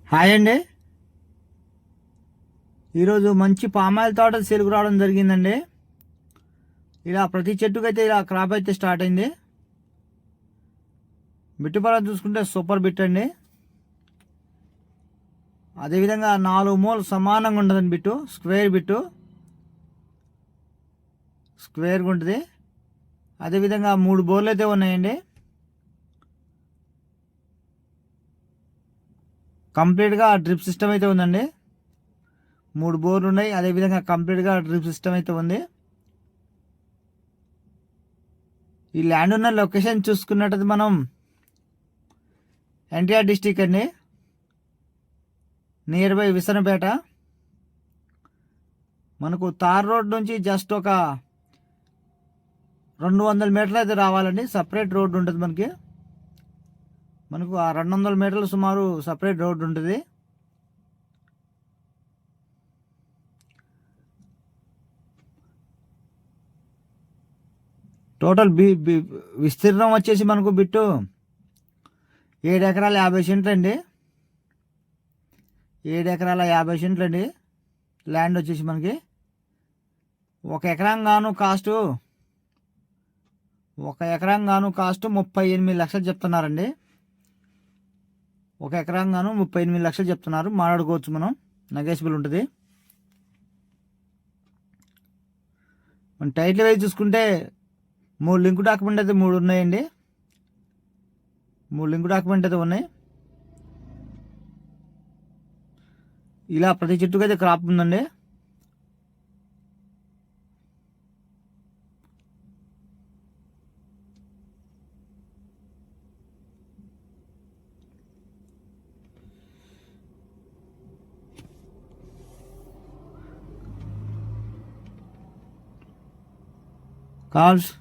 Hi అండి. ఈరోజు మంచి పామాయిల్ తోట సేల్కు రావడం జరిగిందండి. ఇలా ప్రతి చెట్టుకు అయితే ఇలా క్రాప్ అయితే స్టార్ట్ అయింది. బిట్టు పరం చూసుకుంటే సూపర్ బిట్ అండి. అదేవిధంగా 4 మూలు సమానంగా ఉంటుందండి. బిట్టు స్క్వేర్గా ఉంటుంది. అదేవిధంగా 3 బోర్లు అయితే ఉన్నాయండి. కంప్లీట్గా డ్రిప్ సిస్టమ్ అయితే ఉందండి. 3 బోర్లు ఉన్నాయి. అదేవిధంగా కంప్లీట్గా డ్రిప్ సిస్టమ్ అయితే ఉంది. ఈ ల్యాండ్ ఉన్న లొకేషన్ చూసుకున్నట్టు మనం ఎన్టీఆర్ డిస్టిక్ అండి, నియర్ బై విసనపేట. మనకు తార్ రోడ్ నుంచి జస్ట్ ఒక 200 మీటర్లు అయితే రావాలండి. సపరేట్ రోడ్డు ఉంటుంది మనకు ఆ 200 మీటర్లు సుమారు సపరేట్ రోడ్డు ఉంటుంది. టోటల్ విస్తీర్ణం వచ్చేసి మనకు బిట్టు 7 ఎకరాల 50 సెంట్లు అండి. 7 ఎకరాల 50 సెంట్లు అండి ల్యాండ్ వచ్చేసి మనకి. 1 ఎకరం గాను కాస్ట్ 38 లక్షలు చెప్తున్నారండి. 1 ఎకరం గాను 38 లక్షలు చెప్తున్నారు. మాట్లాడుకోవచ్చు, మనం నెగోషియబుల్ ఉంటుంది. మన టైటిల్ వైజ్ చూసుకుంటే 3 లింక్ డాక్యుమెంట్ అయితే 3 ఉన్నాయండి. 3 లింక్ డాక్యుమెంట్ అయితే ఉన్నాయి. ఇలా ప్రతి చెట్టుకు అయితే క్రాప్ ఉందండి. కాల్స్